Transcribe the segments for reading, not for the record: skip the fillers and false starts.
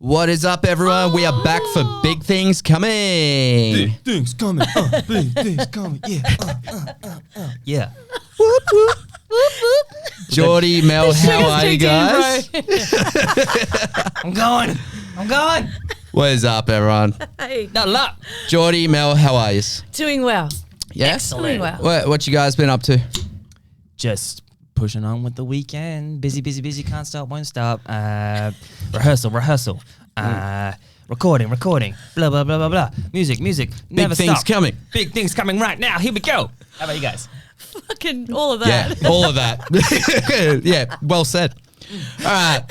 What is up, everyone? We are back for Big Things Coming. Big things coming. Big things coming. Yeah. Whoop, whoop. Geordie, Mel, how are you guys? I'm going. What is up, everyone? Hey. Not a lot. Geordie, Mel, how are you? Doing well. Yes? Doing well. What you guys been up to? Just pushing on with the weekend. Busy. Can't stop, won't stop. Rehearsal. Recording. Blah, blah, blah, blah, blah. Music. Never Big things stop. coming. Big things coming right now. Here we go. How about you guys? Fucking all of that. Yeah, all of that. Yeah, well said. All right.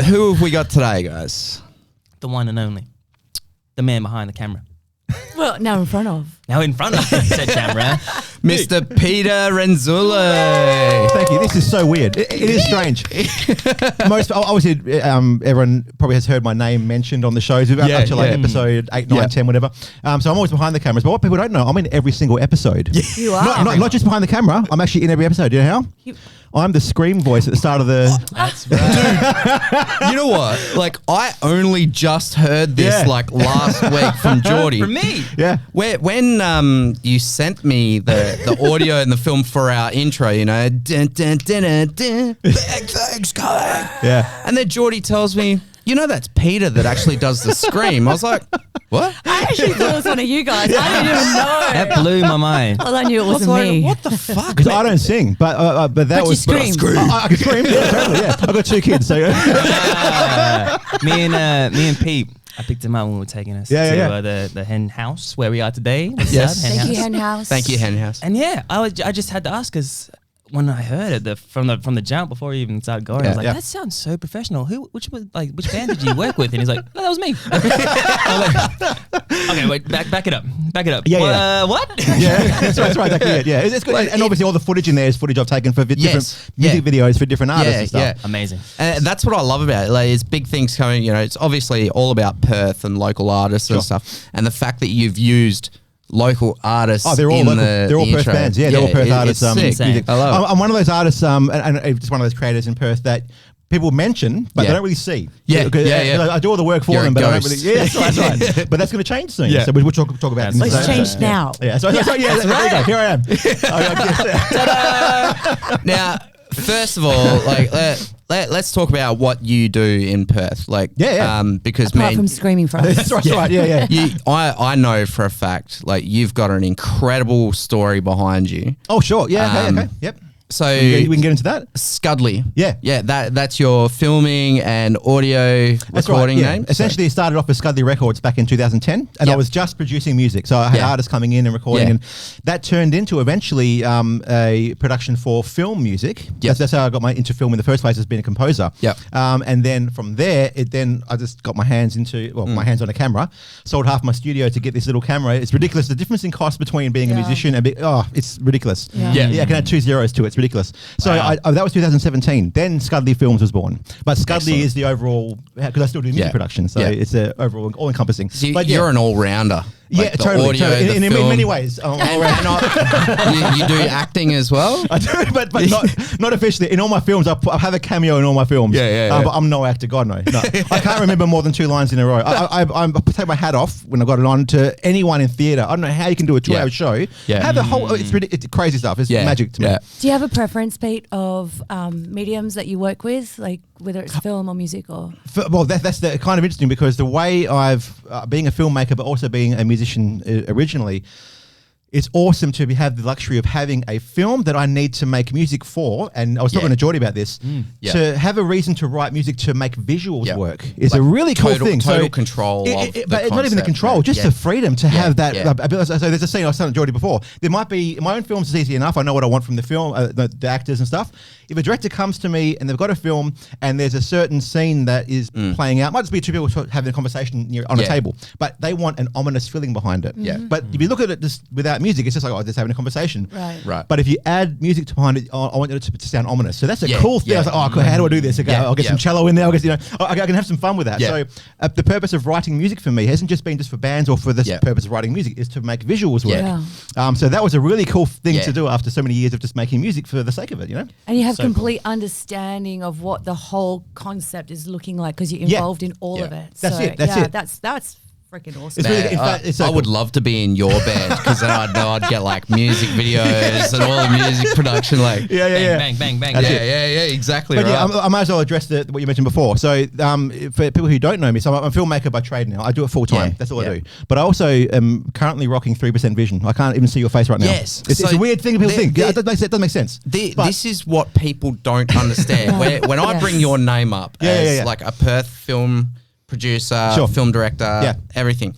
Who have we got today, guys? The one and only. The man behind the camera. Well, now in front of. Now in front of said camera. Mr. Peter Renzullo. Thank you. This is so weird. It is strange. Obviously, everyone probably has heard my name mentioned on the shows. Up to like episode 8, 9, 10, whatever. So I'm always behind the cameras. But what people don't know, I'm in every single episode. You are. Not just behind the camera. I'm actually in every episode. You know how? I'm the scream voice at the start of the... That's right. Dude, you know what? Like, I only just heard this like last week from Geordie. From me. Yeah. When you sent me the audio and the film for our intro, you know, dun, dun, dun, dun, dun, big things coming. Yeah. And then Geordie tells me, you know, that's Peter that actually does the scream. I was like, what? I actually thought it was one of you guys. I didn't even know. That blew my mind. Well, I knew it I was wasn't like, me. what the fuck? Because I don't sing, but that But you was... scream. I can scream. Yeah, totally. Yeah. I've got 2 kids, so... Me and Pete, I picked him up when we were taking us to the hen house where we are today. Yes. Thank you, hen house. Thank you, Hen House. And yeah, I just had to ask because when I heard it from the jump before we even started going, I was like, that sounds so professional. Which band did you work with? And he's like, no, that was me. I was like, okay, wait, back it up. Yeah. What? Yeah, that's right. Exactly it. Yeah, it's good. And obviously, all the footage in there is footage I've taken for different music videos for different artists and stuff. Yeah. Amazing. And that's what I love about it. Like, it's Big Things Coming. You know, it's obviously all about Perth and local artists and stuff. And the fact that you've used local artists. Oh, they're all local. They're all Perth bands. Yeah, they're all Perth artists. It's sick. Music. I love it. I'm one of those artists, and just one of those creators in Perth that people mention, but they don't really see. Yeah. I do all the work for You're them, a but I don't ghost. really. Yeah, that's right. But that's going to change soon. Yeah. So we'll talk about it. It's changed now. Yeah. So there you go. Here I am. Now, first of all, like let's talk about what you do in Perth. Like, because Apart from screaming for us. That's right. Yeah. I know for a fact, like, you've got an incredible story behind you. Oh, sure. Yeah. Okay. Yep. So we can get into that. Scudley. Yeah. That's your filming and audio recording name. Essentially, it started off with Scudley Records back in 2010, and I was just producing music. So I had artists coming in and recording, and that turned into eventually a production for film music. Yep. That's how I got into film in the first place, as being a composer. Yep. And then from there, I just got my hands my hands on a camera, sold half my studio to get this little camera. It's ridiculous. The difference in cost between being a musician and it's ridiculous. Yeah. I can add 2 zeros to it. It's ridiculous. So that was 2017. Then Scudley Films was born. But Scudley is the overall, because I still do music production, so it's the overall all-encompassing. So but you're an all-rounder. Like totally. In many ways. You do acting as well? I do, but not officially. In all my films, I have a cameo in all my films. But I'm no actor. God, no. I can't remember more than 2 lines in a row. I take my hat off when I got it on to anyone in theatre. I don't know how you can do a 2-hour show. Have the whole. It's crazy stuff. It's magic to me. Do you have a preference, Pete, of mediums that you work with, like whether it's film or music or? Well, that's the kind of interesting, because the way I've being a filmmaker, but also being a musician originally, it's awesome to have the luxury of having a film that I need to make music for. And I was talking to Geordie about this. To have a reason to write music to make visuals work is a really cool thing. Total control of the but not even the control, just the freedom to have that. So there's a scene I was telling Geordie before. There might be, in my own films, it's easy enough. I know what I want from the film, the actors and stuff. If a director comes to me and they've got a film and there's a certain scene that is playing out, might just be 2 people having a conversation on a table, but they want an ominous feeling behind it. But if you look at it just without music. It's just like, just having a conversation. Right. But if you add music to behind it, I want it to sound ominous. So that's a cool thing. I was like, oh, cool, how do I do this? Okay, I'll get some cello in there. I'll get, I can have some fun with that. So the purpose of writing music for me hasn't just been just for bands or for the purpose of writing music, is to make visuals work. So that was a really cool thing to do after so many years of just making music for the sake of it, And you have complete understanding of what the whole concept is looking like because you're involved in all of it. That's it. That's freaking awesome. It's really, in fact, it's so I would love to be in your band because then I'd know I'd get like music videos and all the music production. Like bang, bang, bang. Yeah, exactly. But right. I might as well address what you mentioned before. So for people who don't know me, so I'm a filmmaker by trade now. I do it full time. That's all I do. But I also am currently rocking 3% vision. I can't even see your face right now. Yes. It's a weird thing people think. It doesn't make sense. This is what people don't understand. When I bring your name up as like a Perth film producer, film director, everything.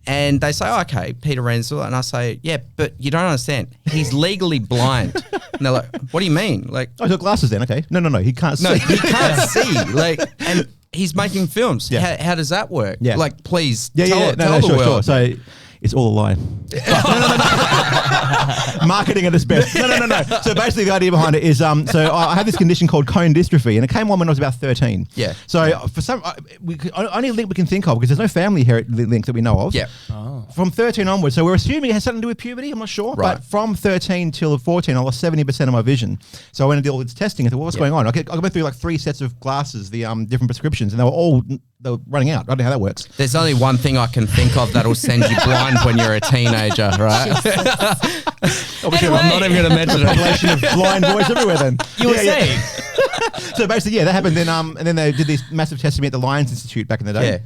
And they say, okay, Peter Renzullo. And I say, yeah, but you don't understand. He's legally blind. And they're like, what do you mean? Like, he's got glasses then, okay. No, he can't see. No, he can't see. Like, and he's making films. How does that work? Like, please tell the world. So it's all a lie. Marketing at its best. No. So basically the idea behind it is, so I have this condition called cone dystrophy, and it came on when I was about 13. Yeah. So for some, only link we can think of, because there's no family link that we know of. Yeah. From 13 onwards. So we're assuming it has something to do with puberty, I'm not sure. Right. But from 13 till 14, I lost 70% of my vision. So I went and did all this testing and thought, what's going on? I went through like 3 sets of glasses, the different prescriptions, and they were running out. I don't know how that works. There's only one thing I can think of that'll send you blind when you're a teenager, right? Anyway. I'm not even going to mention a population of blind boys everywhere then. You were saying. So basically, that happened. Then, and then they did this massive test to me at the Lions Institute back in the day. Yeah.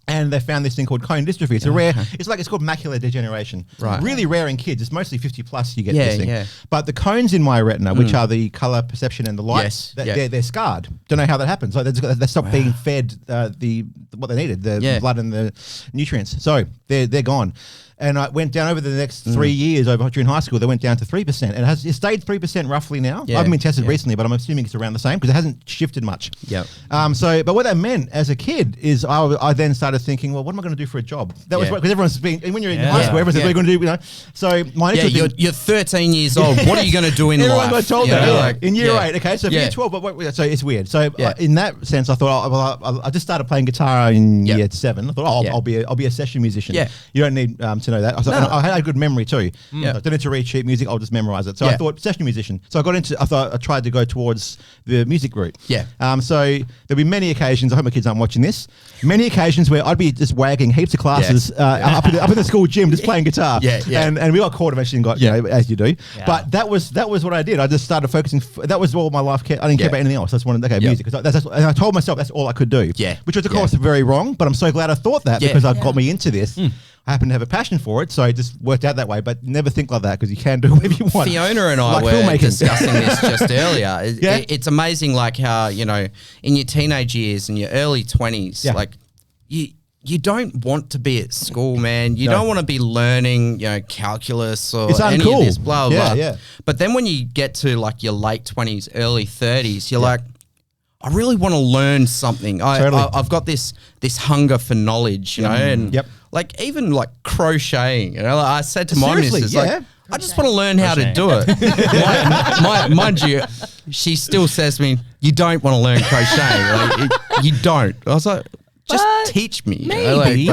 And they found this thing called cone dystrophy. It's a rare, it's called macular degeneration. Right. Really rare in kids. It's mostly 50 plus you get this thing. Yeah. But the cones in my retina, which are the color perception and the light, they're scarred. Don't know how that happens. Like they stopped being fed what they needed, the blood and the nutrients. So they're gone. And I went down over the next 3 years during high school. They went down to 3%, and it stayed 3% roughly now. I haven't been tested recently, but I'm assuming it's around the same because it hasn't shifted much. Yeah. But what that meant as a kid is I then started thinking, well, what am I going to do for a job? That was because everyone's been when you're in high school, everyone's what are you going to do? So my initial thing, you're 13 years old. What are you going to do in life? Everyone got told that in year 8. Okay, so year 12, so it's weird. So in that sense, I thought I just started playing guitar in year 7. I thought, I'll be a session musician. Yeah. You don't need to know that. I had a good memory too. I don't need to read sheet music. I'll just memorize it. So I thought session musician. So I tried to go towards the music route. Yeah. So there'll be many occasions. I hope my kids aren't watching this. Many occasions where I'd be just wagging heaps of classes up in the school gym, just playing guitar. And we got caught eventually and got as you do. Yeah. But that was what I did. I just started focusing. That was all my life. I didn't care about anything else. I just wanted music. And I told myself that's all I could do. Yeah. Which was of course very wrong. But I'm so glad I thought that because it got me into this. I happen to have a passion for it, so it just worked out that way. But never think like that because you can do whatever you want. Fiona and I were discussing this just earlier. It's amazing, like how in your teenage years and your early 20s, like you don't want to be at school, man. You don't want to be learning, calculus or any of this, blah blah. Yeah. But then when you get to like your late 20s, early 30s, you're like, I really want to learn something. I've got this hunger for knowledge, and like even like crocheting. Like I said to my missus, like, I just want to learn how to do it. Mind you, she still says to me, "You don't want to learn crocheting. Like, you don't." I was like, "Just teach me." Maybe.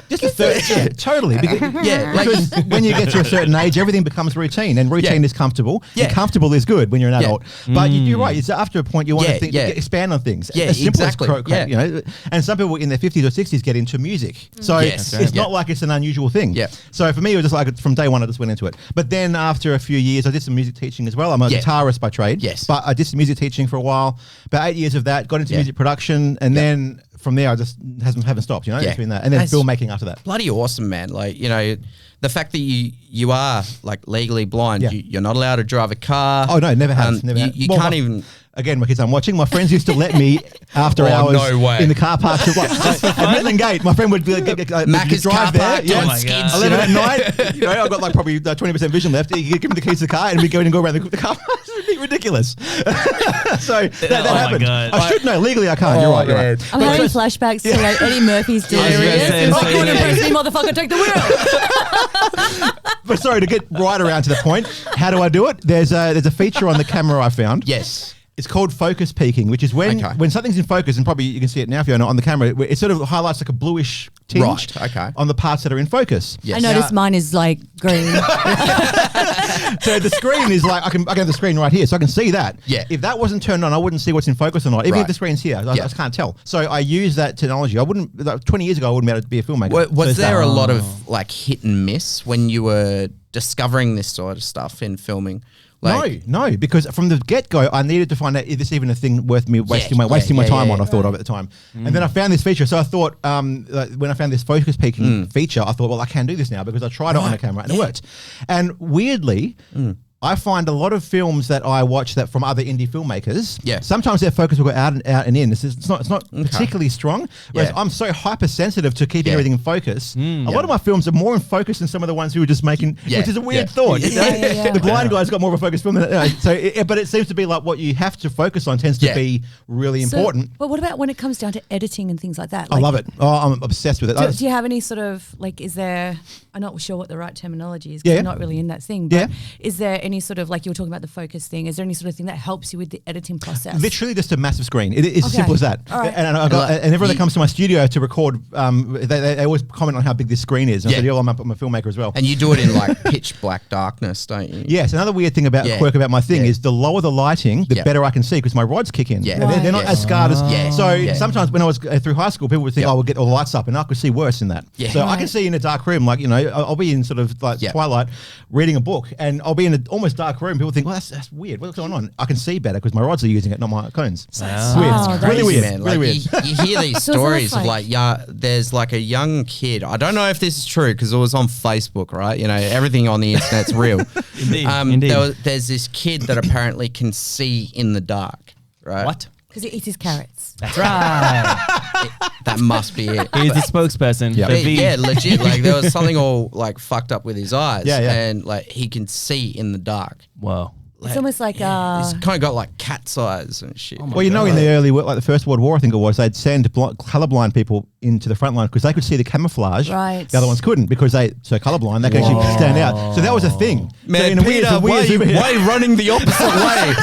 Just a third, totally. Because when you get to a certain age, everything becomes routine, and routine is comfortable. And comfortable is good when you're an adult. But you're right. It's after a point you want to expand on things. As simple as and some people in their 50s or 60s get into music. So it's not like it's an unusual thing. So for me, it was just like from day one, I just went into it. But then after a few years, I did some music teaching as well. I'm a guitarist by trade. But I did some music teaching for a while. About 8 years of that, got into music production, and then from there, I just haven't stopped, between that. And then filmmaking after that. Bloody awesome, man. Like, the fact that you are like legally blind, you're not allowed to drive a car. Oh, no, never have. You can't even... Again, my kids aren't watching. My friends used to let me after hours in the car parks of at Midland Gate. My friend would Macca's drive car there. park, skids. 11 at night. You know, I've got like probably 20% vision left. You give me the keys to the car, and we go in and go around the car. It's ridiculous. So that happened. I should know legally. I can't. You're right. I'm having flashbacks to like Eddie Murphy's Delirious. Come on, impress me, motherfucker! Take the wheel. But sorry, to get right around to the point, how do I do it? There's a feature on the camera I found. Yes. It's called focus peaking, which is when something's in focus, and probably you can see it now if you're not on the camera, it sort of highlights like a bluish tinge on the parts that are in focus. Yes. I noticed mine is like green. So the screen is like, I can have the screen right here, so I can see that. Yeah. If that wasn't turned on, I wouldn't see what's in focus or not. Even if the screen's here, I just can't tell. So I use that technology. I wouldn't, 20 years ago, I wouldn't be able to be a filmmaker. Was there a lot of like hit and miss when you were discovering this sort of stuff in filming? Like, no, because from the get-go, I needed to find out, is this even a thing worth me wasting my time on, I thought of at the time. And then I found this feature. So I thought, when I found this focus peaking feature, I thought, well, I can do this now because I tried it on a camera and it worked. And weirdly, I find a lot of films that I watch that from other indie filmmakers, sometimes their focus will go out and in. It's not particularly strong. Whereas I'm so hypersensitive to keeping everything in focus. A lot of my films are more in focus than some of the ones who were just making, which is a weird thought. You know? The Blind Guy's got more of a focus film than but it seems to be like what you have to focus on tends to be really important. But what about when it comes down to editing and things like that? Like, I love it. Oh, I'm obsessed with it. Do you have any sort of, like, is there, I'm not sure what the right terminology is because I'm not really in that thing, but is there any sort of, like you were talking about the focus thing, is there any sort of thing that helps you with the editing process? Literally just a massive screen. It's as simple as that. Right. And everyone that comes to my studio to record, they always comment on how big this screen is. And I said, I'm a filmmaker as well. And you do it in like pitch black darkness, don't you? Yes. Another weird thing about quirk about my thing is the lower the lighting, the better I can see because my rods kick in. Yeah. They're not as scarred as. So sometimes when I was through high school, people would think I would get all the lights up and I could see worse in that. Yeah. So I can see in a dark room, like, you know, I'll be in sort of like twilight reading a book and I'll be in an almost dark room. People think, well, that's weird. What's going on? I can see better because my rods are using it, not my cones. It's weird. It's really weird. Man. Really weird. You hear these stories of like, there's like a young kid. I don't know if this is true because it was on Facebook, right? You know, everything on the internet's real. Indeed. There's this kid that apparently can see in the dark, right? What? Because he eats his carrots. That's right. That must be it. He's the spokesperson. Yeah, legit. Like there was something all like fucked up with his eyes. Yeah. And like he can see in the dark. Whoa. It's almost like he's kind of got like cat's eyes and shit. Well, you know, in the early, like the First World War, I think it was, they'd send colorblind people into the front line because they could see the camouflage. Right. The other ones couldn't because so colorblind, they could actually stand out. So that was a thing. Man, so Peter, why are you running the opposite way?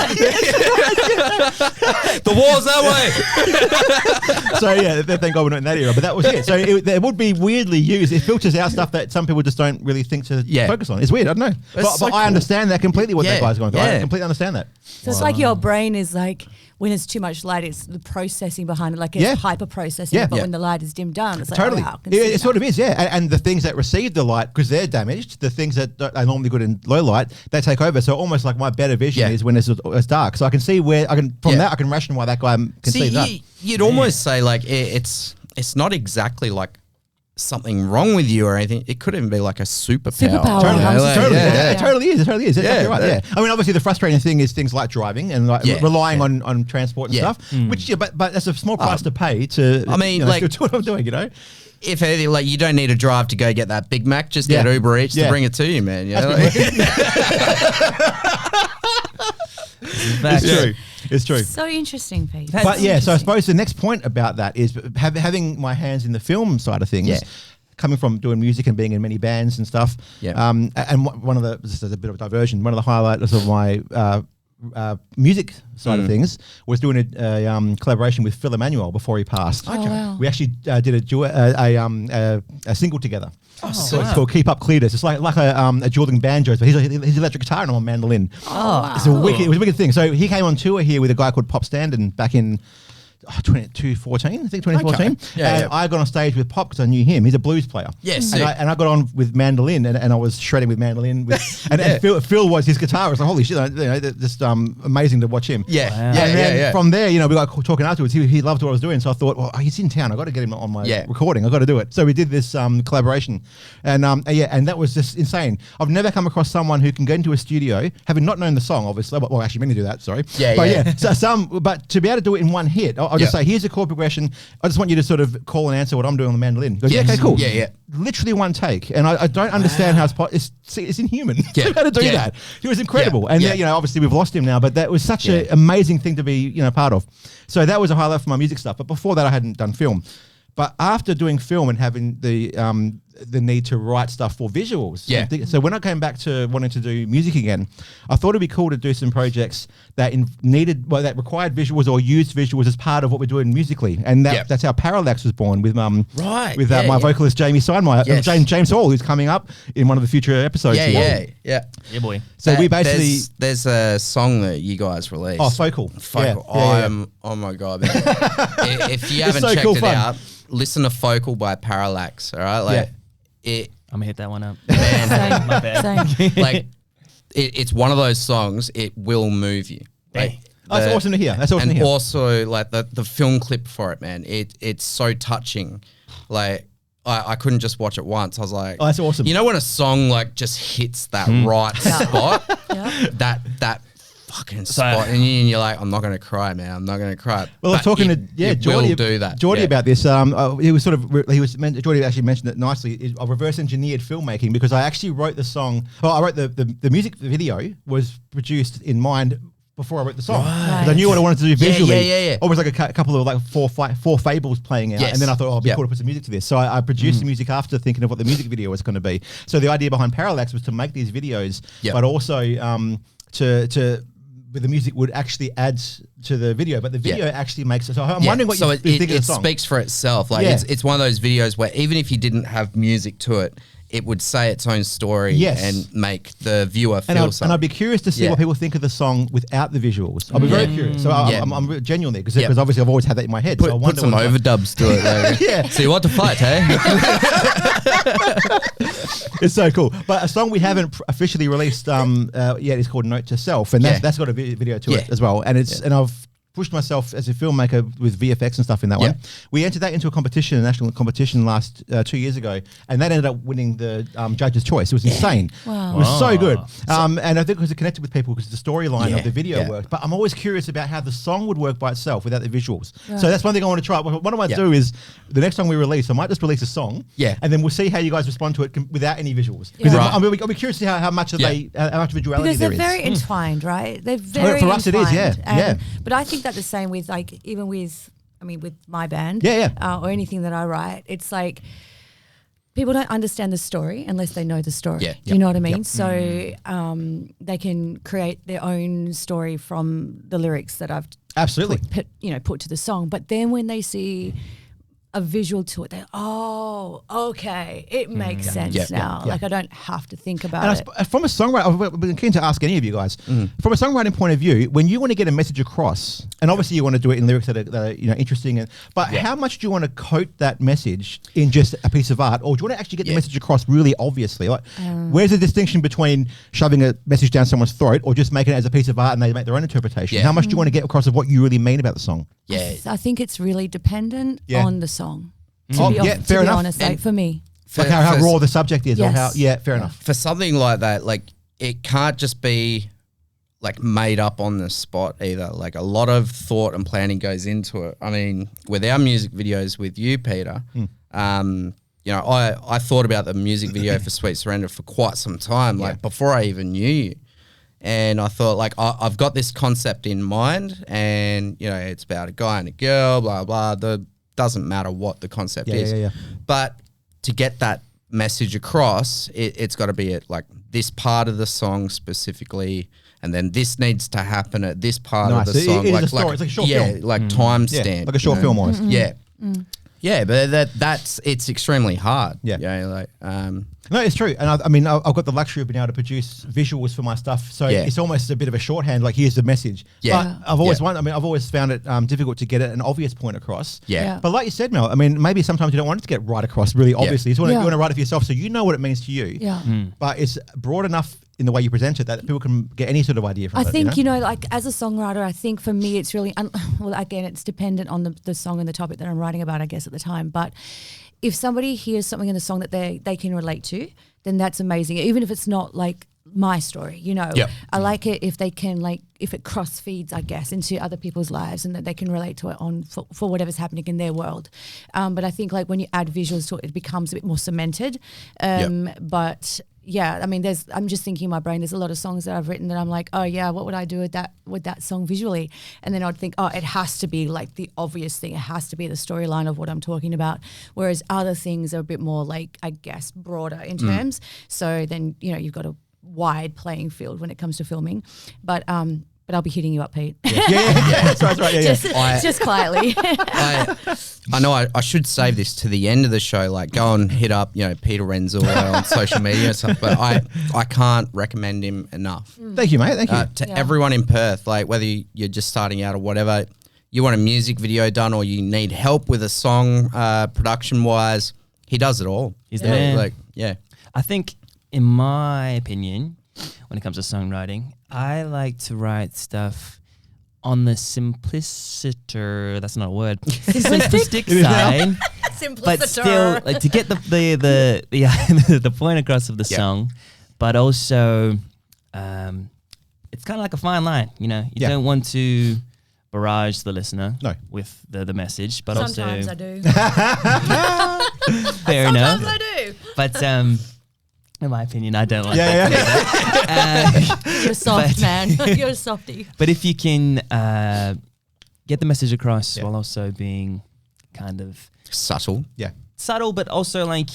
The war's that way. So yeah, thank God we're not in that era, but that was it. So it would be weirdly used. It filters out stuff that some people just don't really think to focus on. It's weird, I don't know. But I understand that completely what that guy's going through. I completely understand that. So it's like your brain is like, when it's too much light, it's the processing behind it, like it's hyper processing. But when the light is dimmed down, it's like, totally. Oh, wow, it sort of is, and the things that receive the light, because they're damaged, the things that are normally good in low light, they take over. So almost like my better vision is when it's dark. So I can see where that I can ration why that guy can see that. You'd almost say like it's not exactly like something wrong with you or anything. It could even be like a superpower. It totally is. Exactly right. Yeah. I mean, obviously, the frustrating thing is things like driving and like relying on transport and stuff. Which, but that's a small price to pay to. I mean, like do what I'm doing. You know. If anything, like you don't need to drive to go get that Big Mac. Just get Uber Eats to bring it to you, man. You know? It's true. It's true. So interesting, Pete. But yeah, so I suppose the next point about that is having my hands in the film side of things, coming from doing music and being in many bands and stuff. Yeah. And one of the, this is a bit of a diversion, one of the highlights of my music side of things was doing a collaboration with Phil Emmanuel before he passed. Oh, wow. We actually did a single together. So it's called Keep Up Cletus. It's like a dueling banjos, but he's electric guitar and I'm on mandolin. Oh, wow. It was a wicked thing. So he came on tour here with a guy called Pop Standen back in 2014, I think 2014. Okay. And I got on stage with Pop because I knew him. He's a blues player. Yes. And I got on with mandolin and I was shredding with mandolin. And Phil was his guitarist. Like, holy shit, just amazing to watch him. Yeah. Wow. Yeah. And then Yeah. from there, we got talking afterwards. He loved what I was doing. So I thought, well, he's in town. I got to get him on my recording. I got to do it. So we did this collaboration. And and that was just insane. I've never come across someone who can go into a studio, having not known the song, obviously. Well, actually, many do that, sorry. But to be able to do it in one hit, I'll just say, here's a chord progression. I just want you to sort of call and answer what I'm doing on the mandolin. He goes, okay, cool. Yeah. Literally one take. And I don't understand how it's inhuman to be able to do that. It was incredible. And obviously we've lost him now, but that was such an amazing thing to be, part of. So that was a highlight for my music stuff. But before that, I hadn't done film. But after doing film and having the need to write stuff for visuals, so when I came back to wanting to do music again, I thought it'd be cool to do some projects that that required visuals or used visuals as part of what we're doing musically, and that's how Parallax was born with my vocalist Jamie Steinmeier, James Hall, who's coming up in one of the future episodes. Yeah, boy. So we basically there's a song that you guys released. Oh, Focal. Oh my god, man. If you haven't checked it out, listen to Focal by Parallax. All right, I'm gonna hit that one up. Man, my bad. Like it's one of those songs. It will move you. Like, that's awesome to hear. And also, like the film clip for it, man. It's so touching. Like I couldn't just watch it once. I was like, oh, that's awesome. You know when a song like just hits that right spot, that fucking spot, and you're like, I'm not going to cry, man. I'm not going to cry. Well, I was talking to Geordie about this. Geordie actually mentioned it nicely. I reverse engineered filmmaking because I actually wrote the song. Well, I wrote the music video was produced in mind before I wrote the song. Because I knew what I wanted to do visually. Almost like a couple of like four fables playing out. And then I thought, it'd be cool to put some music to this. So I produced the music after thinking of what the music video was going to be. So the idea behind Parallax was to make these videos, but also the music would actually add to the video, but the video actually makes it. So I'm wondering what you think of the song. It speaks for itself. Like it's one of those videos where even if you didn't have music to it, it would say its own story and make the viewer feel something. And I'd be curious to see what people think of the song without the visuals. I'll be very curious. So I'm genuinely, because obviously I've always had that in my head. Put some overdubs to it. Like, so you want to fight, hey? It's so cool. But a song we haven't officially released yet is called Note to Self, and that's got a video to it as well. And and I've pushed myself as a filmmaker with VFX and stuff in that one. We entered that into a competition, a national competition last 2 years ago, and that ended up winning the Judge's Choice. It was insane. Wow. It was so good. And I think because it connected with people because the storyline of the video worked. But I'm always curious about how the song would work by itself without the visuals. Right. So that's one thing I want to try. What I might do is the next time we release, I might just release a song, and then we'll see how you guys respond to it without any visuals. Because I'll be curious to see how much of how much visuality because there is. They're very entwined, right? They're very for us entwined. It is, But I think that the same with even with my band, or anything that I write, it's like people don't understand the story unless they know the story. Do you know what I mean? So they can create their own story from the lyrics that I've put to the song. But then when they see a visual to it, it makes sense now. Like I don't have to think about it. From a songwriter, I've been keen to ask any of you guys, from a songwriting point of view, when you want to get a message across, and obviously you want to do it in lyrics that are interesting, but how much do you want to coat that message in just a piece of art, or do you want to actually get the message across really obviously? Like, where's the distinction between shoving a message down someone's throat or just making it as a piece of art and they make their own interpretation? How much do you want to get across of what you really mean about the song? I think it's really dependent on the song. To be honest, like for me. Like how raw the subject is, or how fair enough. For something like that, like it can't just be like made up on the spot either. Like a lot of thought and planning goes into it. I mean, with our music videos with you, Peter, I thought about the music video for Sweet Surrender for quite some time, like before I even knew you. And I thought, like, I've got this concept in mind, and it's about a guy and a girl, blah blah. Doesn't matter what the concept is, but to get that message across, it's got to be at like this part of the song specifically, and then this needs to happen at this part of the song. It is a story. It's like a short film. Like time stamp. Like a short film almost. Yeah, but it's extremely hard. Yeah. Like no, it's true. And I mean, I've got the luxury of being able to produce visuals for my stuff. So it's almost a bit of a shorthand, like here's the message. Yeah. But I've always found it difficult to get an obvious point across. Yeah. But like you said, Mel, I mean, maybe sometimes you don't want it to get right across really obviously. You want to write it for yourself so you know what it means to you. Yeah. But it's broad enough in the way you present it that people can get any sort of idea from it. I think, like as a songwriter, I think for me it's really, well, again, it's dependent on the song and the topic that I'm writing about, I guess, at the time. But if somebody hears something in the song that they can relate to, then that's amazing. Even if it's not like my story, I like it if they can, like, if it cross feeds, I guess, into other people's lives and that they can relate to it for whatever's happening in their world. But I think like when you add visuals to it, it becomes a bit more cemented. But yeah, I mean, I'm just thinking in my brain, there's a lot of songs that I've written that I'm like, oh yeah, what would I do with that song visually? And then I'd think, oh, it has to be like the obvious thing. It has to be the storyline of what I'm talking about. Whereas other things are a bit more like, I guess, broader in terms. So then, you've got a wide playing field when it comes to filming. But I'll be hitting you up, Pete. Yeah. That's right. Yeah. Just quietly. I know I should save this to the end of the show. Like, go and hit up, Peter Renzullo on social media and stuff. But I can't recommend him enough. Thank you, mate. Thank you. To everyone in Perth, like whether you're just starting out or whatever, you want a music video done or you need help with a song production wise, he does it all. He's the man. Like, yeah. I think, in my opinion, when it comes to songwriting, I like to write stuff on the simpliciter. That's not a word. Simplistic side, but still like to get the point across of the song, but also it's kind of like a fine line. You don't want to barrage the listener with the message, but sometimes I do. Fair enough. Sometimes I do. But in my opinion, I don't like that. You're soft, man. You're a softie. But if you can get the message across while also being kind of subtle. Yeah. Subtle, but also like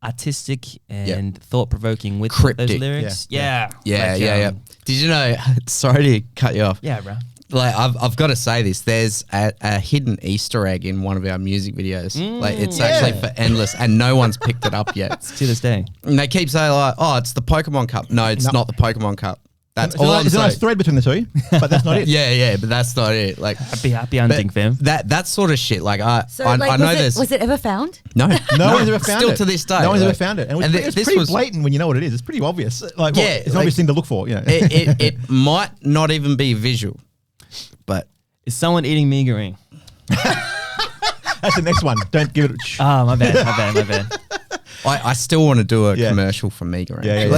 artistic and thought-provoking with those lyrics. Yeah. Did you know, sorry to cut you off. Yeah, bro. Like I've got to say this. There's a hidden Easter egg in one of our music videos. Like it's actually for Endless, and no one's picked it up yet. To this day, and they keep saying like, "Oh, it's the Pokemon Cup." No, it's not the Pokemon Cup. That's all I'm saying. There's a nice thread between the two, but that's not it. Yeah, but that's not it. Like happy hunting, fam. That sort of shit. Like I know this. Was it ever found? No, no one's ever found it. Still to this day, no one's ever found it. And it's pretty blatant when you know what it is. It's pretty obvious. Like, it's an obvious thing to look for. It might not even be visual, but. Is someone eating meagering? That's the next one. Don't give it. Oh, my bad. I still want to do a commercial for meagering. Yeah. Yeah,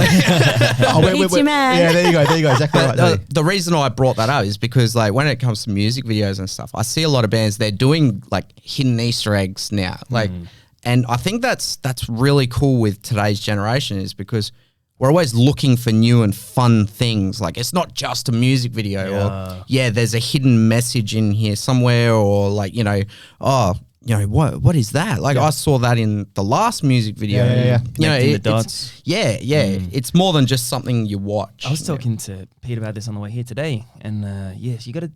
there you go. Exactly right. The reason I brought that up is because like when it comes to music videos and stuff, I see a lot of bands, they're doing like hidden Easter eggs now. Like, and I think that's really cool with today's generation is because we're always looking for new and fun things. Like it's not just a music video or there's a hidden message in here somewhere or like, what is that? Like I saw that in the last music video. The dots. It's more than just something you watch. I was talking to Pete about this on the way here today, and you got to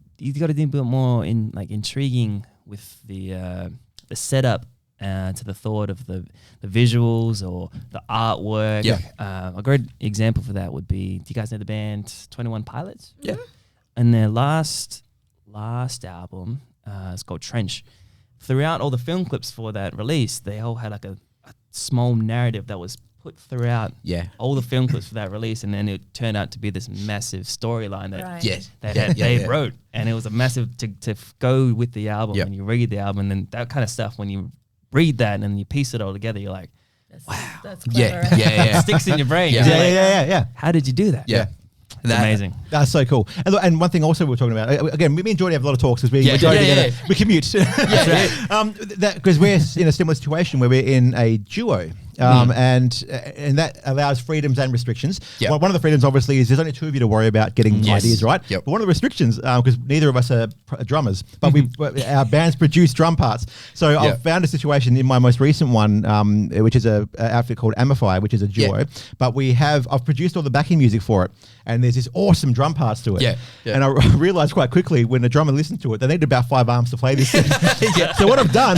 do a bit more intriguing with the setup. To the thought of the visuals or the artwork. A great example for that would be, do you guys know the band 21 Pilots? Yeah. And their last album, it's called Trench. Throughout all the film clips for that release, they all had like a small narrative that was put throughout all the film clips for that release, and then it turned out to be this massive storyline that they wrote, and it was a massive to go with the album. And you read the album, and then that kind of stuff when you read that and then you piece it all together, you're like, wow, that's clever. It sticks in your brain. Yeah. How did you do that? Yeah. It's amazing. That's so cool. And one thing also we were talking about, again, me and Jordy have a lot of talks because we go together. We commute. Because we're in a similar situation where we're in a duo. and that allows freedoms and restrictions. One of the freedoms, obviously, is there's only 2 of you to worry about getting ideas right. But one of the restrictions, because neither of us are drummers, but our bands produce drum parts. So I've found a situation in my most recent one, which is an outfit called Amplify, which is a duo. But I've produced all the backing music for it, and there's this awesome drum parts to it. And I realized quite quickly when the drummer listened to it, they needed about 5 arms to play this thing. So what we've done,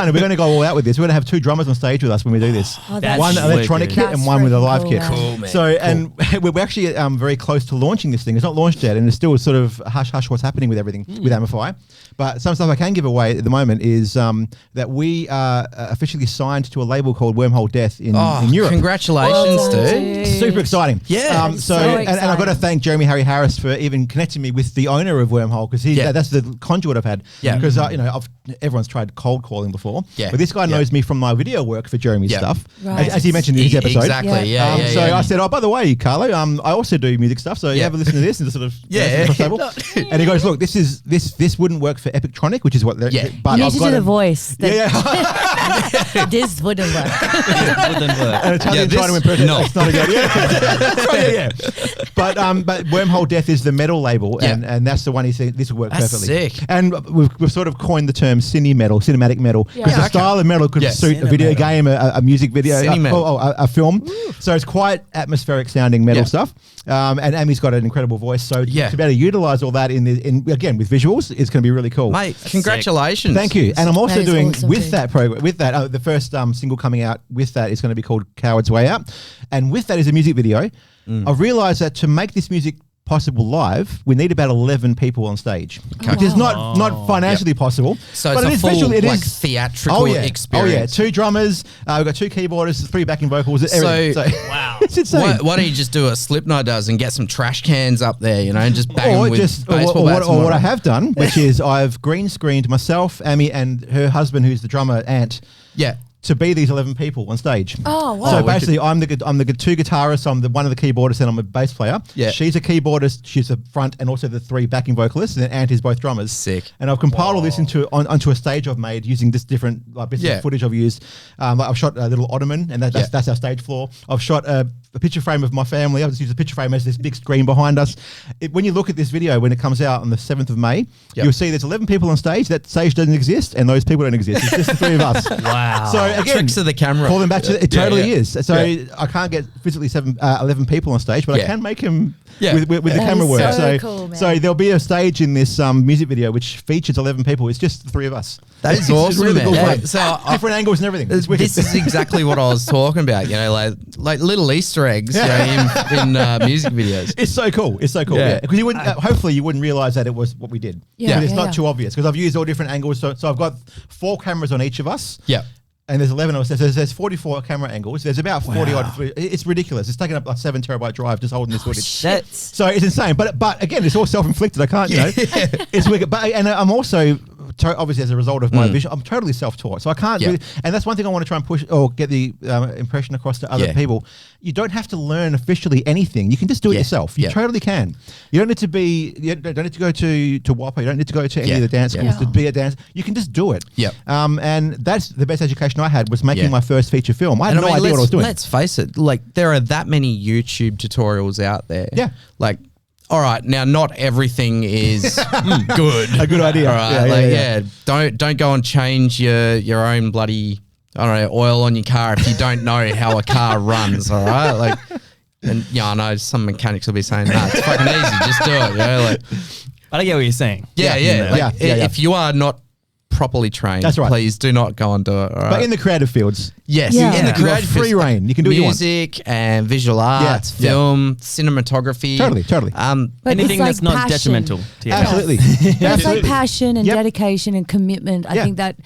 and we're going to go all out with this. We're going to have 2 drummers on stage with us when we do this. One electronic kit and one with a live kit. Cool, man. So, and we're actually very close to launching this thing. It's not launched yet, and it's still sort of hush what's happening with everything with Amplify. But some stuff I can give away at the moment is that we are officially signed to a label called Wormhole Death in Europe. Congratulations, dude. Super exciting. Yeah. And I've got to thank Jeremy Harry Harris for even connecting me with the owner of Wormhole, because that's the conduit I've had. Because everyone's tried cold calling before. But this guy knows me from my video work for Jeremy's stuff, as he mentioned in his episode. Exactly. So I said, oh, by the way, Carlo, I also do music stuff. So you have a listen to this and sort of and he goes, look, this wouldn't work for Epictronic, which is what. But you need to do the voice. This wouldn't work. An Italian trying to impress no. It's not a good But Wormhole Death is the metal label, and that's the one he said this will work perfectly. Sick. And we've sort of coined the term cinematic metal, because the style of metal could suit a video game, a music video, a film. Ooh. So it's quite atmospheric sounding metal stuff. And Ami's got an incredible voice, so to be able to utilize all that again with visuals, it's going to be really cool. Mate, congratulations! Thank you. And I'm also doing with that program, the first single coming out with that is going to be called Coward's Way Out, and with that is a music video. I've realised that to make this music possible live, we need about 11 people on stage, which is not financially possible. So but it's a full theatrical experience. 2 drummers, we've got 2 keyboardists, 3 backing vocals. Everything. So wow, it's insane. Why don't you just do what Slipknot does and get some trash cans up there, and just bang them with baseball bats? Or what I have done, which is I've green screened myself, Amy, and her husband, who's the drummer, Ant. To be these 11 people on stage. Oh, wow. So basically, I'm the 2 guitarists, I'm one of the keyboardists, and I'm a bass player. She's a keyboardist, she's a front, and also the 3 backing vocalists, and then Ant is both drummers. Sick. And I've compiled all this onto a stage I've made using this different bits of footage I've used. I've shot a little ottoman, and that's our stage floor. I've shot a picture frame of my family. I've just used a picture frame as this big screen behind us. When you look at this video, when it comes out on the 7th of May, you'll see there's 11 people on stage. That stage doesn't exist, and those people don't exist. It's just the 3 of us. Wow. So again, tricks of the camera. Call them back to it. Totally is. So I can't get physically 11 people on stage, but I can make them with the camera work. So cool, man. So there'll be a stage in this music video which features 11 people. It's just the 3 of us. That is awesome, really man. Cool So different angles and everything. It's wicked. This is exactly what I was talking about. Like little Easter eggs in music videos. It's so cool. It's so cool. Because you wouldn't. Hopefully, you wouldn't realize that it was what we did. But it's not too obvious because I've used all different angles. So I've got 4 cameras on each of us. And there's 11 of us. There's 44 camera angles. There's about 40 odd. It's ridiculous. It's taking up like 7 terabyte drive just holding this footage. Shit. So it's insane. But again, it's all self-inflicted. I can't, it's wicked. But and I'm also obviously as a result of my vision, I'm totally self-taught. So I can't really, and that's one thing I want to try and puch or get the impression across to other people. You don't have to learn officially anything. You can just do it yourself. You totally can. You don't need to be. You don't need to go to WAPA. You don't need to go to any of the dance schools to be a dancer. You can just do it. And that's the best education I had was making my first feature film. I had no idea what I was doing. Let's face it. Like there are that many YouTube tutorials out there. Like. All right, now not everything is good. A good idea. All right, don't go and change your own bloody oil on your car if you don't know how a car runs. All right, and I know some mechanics will be saying that it's fucking easy, just do it. But I get what you're saying. If you are not properly trained, that's right. Please do not go and do it. All right? But in the creative fields, in the creative free reign, you can do music and visual arts, film, cinematography, totally. Anything that's not detrimental to your absolutely. It's like passion and dedication and commitment. I think that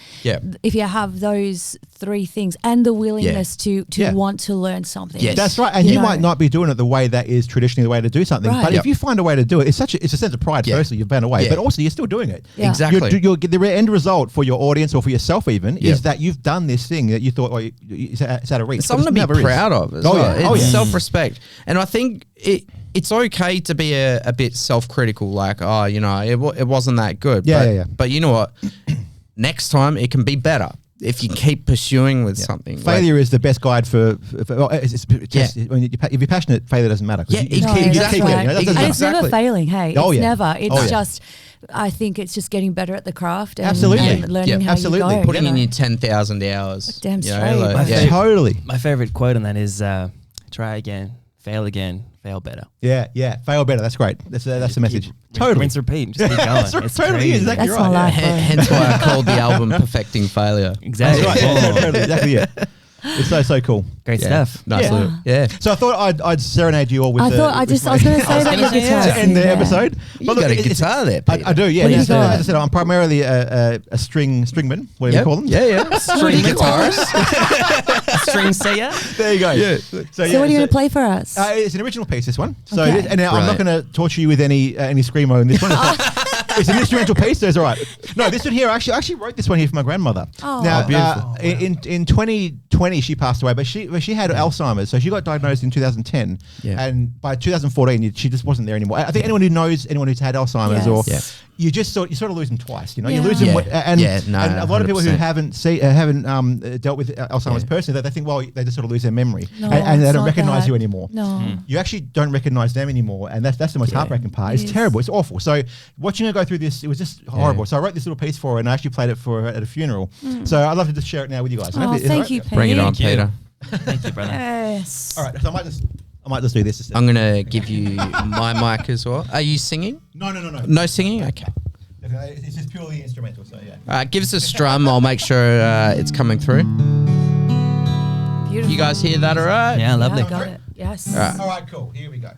if you have those 3 things and the willingness to want to learn something, that's right. And you might not be doing it the way that is traditionally the way to do something, but if you find a way to do it, it's a sense of pride. Firstly, you've been away, but also you're still doing it. Exactly. The end result for your audience or for yourself even is that you've done this thing that you thought it's out of reach. It's something to be proud of as well. It's self-respect. And I think it's okay to be a bit self-critical, like, it wasn't that good. But you know what? Next time it can be better. if you keep pursuing with something. Failure is the best guide for when if you're passionate, failure doesn't matter. Yeah, you exactly. keep getting, And it's never failing, hey. Oh, It's yeah. never. It's Oh, yeah. just, I think it's just getting better at the craft and, Absolutely. and learning how you go. Putting in your 10,000 hours. Damn you know, straight. like, Totally. My favorite quote on that is try again, fail better. Yeah. Fail better. That's great. That's the message. Totally. Rinse, repeat. Just keep going. That's It's totally crazy. exactly That's right. my life. Hence why I called the album Perfecting Failure. Exactly. That's right. Yeah, totally. Exactly. Yeah. It's so cool. Great stuff. Nice. Yeah. Yeah. So I thought I'd serenade you all with. I was going to say that your guitar. to end the episode. You got a guitar there, Peter. I do, yeah. What do you So, got? as I said, I'm primarily a stringman. What do you call them? Yeah. String guitarist. String sayer. There you go. Yeah. So what are you going to play for us? It's an original piece, this one. So, Okay. and now I'm not going to torture you with any screamo in this one. It's an instrumental piece, so it's all right. No, this one here, I actually wrote this one here for my grandmother. Oh. Now, beautiful. In 2020, she passed away, but she had Alzheimer's, so she got diagnosed in 2010, and by 2014, she just wasn't there anymore. I think anyone who's had Alzheimer's Yes. you sort of lose them twice. You know, Yeah. you lose them, and a lot of people who 100%. haven't dealt with Alzheimer's personally, they think, well, they just sort of lose their memory, No, and they it's don't not recognize that. you anymore. No. You actually don't recognize them anymore, and that's the most heartbreaking part. It's It is. terrible. It's awful. So watching her go through this, it was just horrible. So I wrote this little piece for her, and I actually played it for her at a funeral. So I'd love to just share it now with you guys. Oh, Is that thank right? you, Pete. Bring it on, Thank you. Peter. Thank you, brother. Yes. All right. So I might just do this instead. I'm going to give you my mic as well. Are you singing? No. No singing? Okay. It's just purely instrumental. So yeah. All right, give us a strum. I'll make sure it's coming through. Beautiful. You guys hear that all right? Yeah, lovely. Yeah, got it. Yes. All right. All right. Cool. Here we go.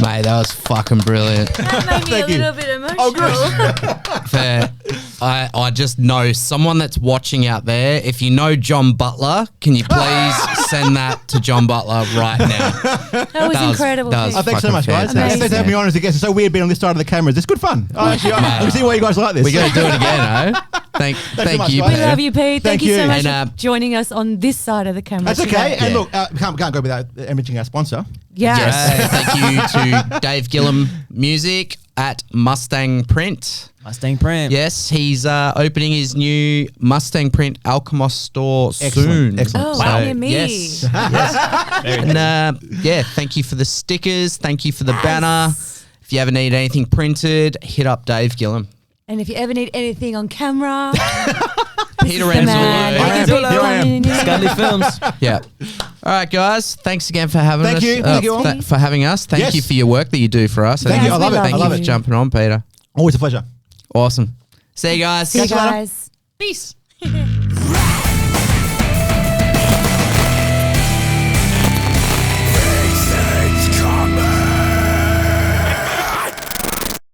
Mate, that was fucking brilliant. That made me a little bit emotional. Oh, Fair. I just know someone that's watching out there. If you know John Butler, can you please send that to John Butler right now? That was incredible. Thanks so much, guys. Thanks for having me on as a guest. It's so weird being on this side of the cameras. It's good fun. I can see why you guys like this. We're going to do it again, Thank you, We love you, Pete. Thank you so much and, for joining us on this side of the camera. That's okay. And look, can't go without mentioning our sponsor. Yes. Thank you to Dave Gillum Music at Mustang Print. Mustang Print. Yes, he's opening his new Mustang Print Alchemist store soon. Excellent. Oh, wow. Near me. Yes. And thank you for the stickers. Thank you for the banner. If you ever need anything printed, hit up Dave Gillum. And if you ever need anything on camera, Peter Renzullo. Here I am. Scully Films. Yeah. All right, guys. Thanks again for having us. Thank you. Thank you all. For having us. Thank you for your work that you do for us. Thank you. I love it. Thank you for jumping on, Peter. Always a pleasure. Awesome. See you guys. see you guys. Peace.